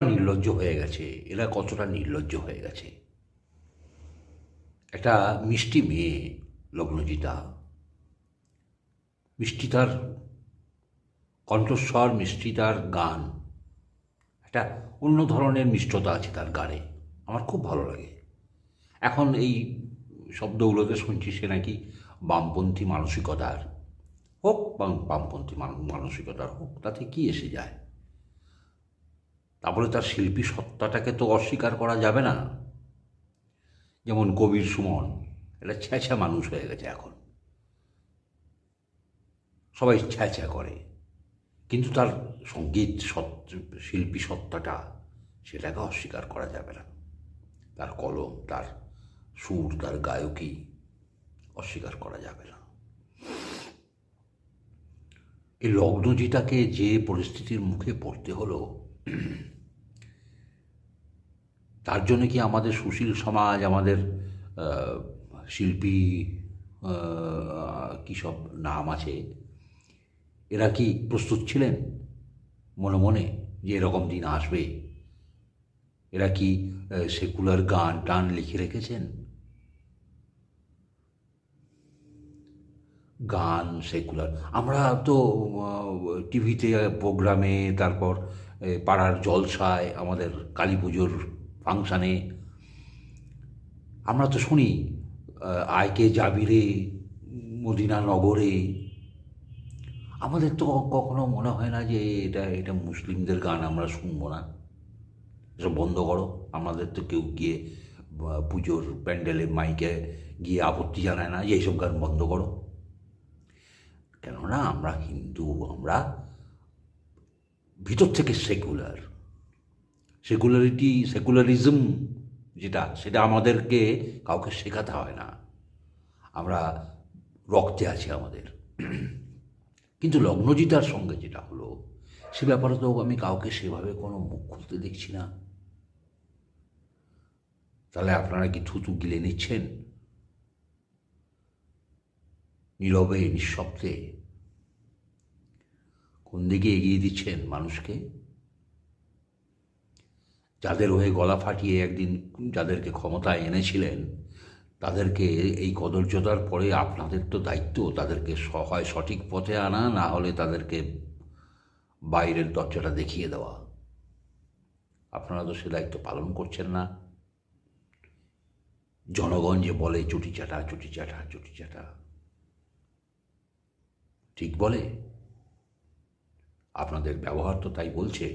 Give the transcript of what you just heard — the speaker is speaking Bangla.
নির্লজ্জ হয়ে গেছে, এরা কতটা নির্লজ্জ হয়ে গেছে। একটা মিষ্টি মেয়ে, লগ্নজিতা, মিষ্টি তার কণ্ঠস্বর, মিষ্টি তার গান, একটা অন্য ধরনের মিষ্টতা আছে তার গানে, আমার খুব ভালো লাগে। এখন এই শব্দগুলোতে শুনছি সে নাকি বামপন্থী মানসিকতার, হোক বা বামপন্থী মানসিকতার হোক, তাতে কি এসে যায়? তারপরে তার শিল্পী সত্তাটাকে তো অস্বীকার করা যাবে না। যেমন কবির সুমন, এটা ছ্যাঁচা মানুষ হয়ে গেছে এখন, সবাই ছ্যাঁচা করে, কিন্তু তার সঙ্গীত শিল্পী সত্তাটা, সেটাকে অস্বীকার করা যাবে না। তার কলম, তার সুর, তার গায়কী অস্বীকার করা যাবে না। এই লগ্নজিতাকে যে পরিস্থিতির মুখে পড়তে হলো, তার জন্য কি আমাদের সুশীল সমাজ, আমাদের শিল্পী, কী সব নাম আছে, এরা কি প্রস্তুত ছিলেন মনে মনে যে এরকম দিন আসবে? এরা কি সেকুলার গান টান লিখে রেখেছেন? গান সেকুলার, আমরা তো টিভিতে প্রোগ্রামে, তারপর পাড়ার জলসায়, আমাদের কালী পুজোর ফাংশানে আমরা তো শুনি আয়কে যাবি রে মদিনা নগরে। আমাদের তো কখনো মনে হয় না যে এটা এটা মুসলিমদের গান, আমরা শুনবো না, এসব বন্ধ করো। আমাদের তো কেউ গিয়ে পুজোর প্যান্ডেলে মাইকে গিয়ে আপত্তি জানায় না যে এইসব গান বন্ধ করো। কেননা আমরা হিন্দু, আমরা ভিতর থেকে সেকুলার। সেকুলারিজম যেটা, সেটা আমাদেরকে কাউকে শেখাতে হয় না, আমরা রক্তে আছে আমাদের। কিন্তু লগ্নজিতার সঙ্গে যেটা হলো, সে ব্যাপারে তো আমি কাউকে সেভাবে কোনো মুখ খুলতে দেখছি না। তাহলে আপনারা কি থুতু গিলে নিচ্ছেন নীরবে, নিঃশব্দে? কোন দিকে এগিয়ে দিচ্ছেন মানুষকে? যাদের হয়ে গলা ফাটিয়ে একদিন যাদেরকে ক্ষমতায় এনেছিলেন, তাদেরকে এই কদর্যতার পরে আপনাদের তো দায়িত্ব তাদেরকে হয় সঠিক পথে আনা, না হলে তাদেরকে বাইরের দরজাটা দেখিয়ে দেওয়া। আপনারা তো সে দায়িত্ব পালন করছেন না। জনগণ যে বলে চুটি চাটা, চুটি চাটা, চুটি চাটা, ঠিক বলে? আপনাদের ব্যবহার তো তাই বলছে।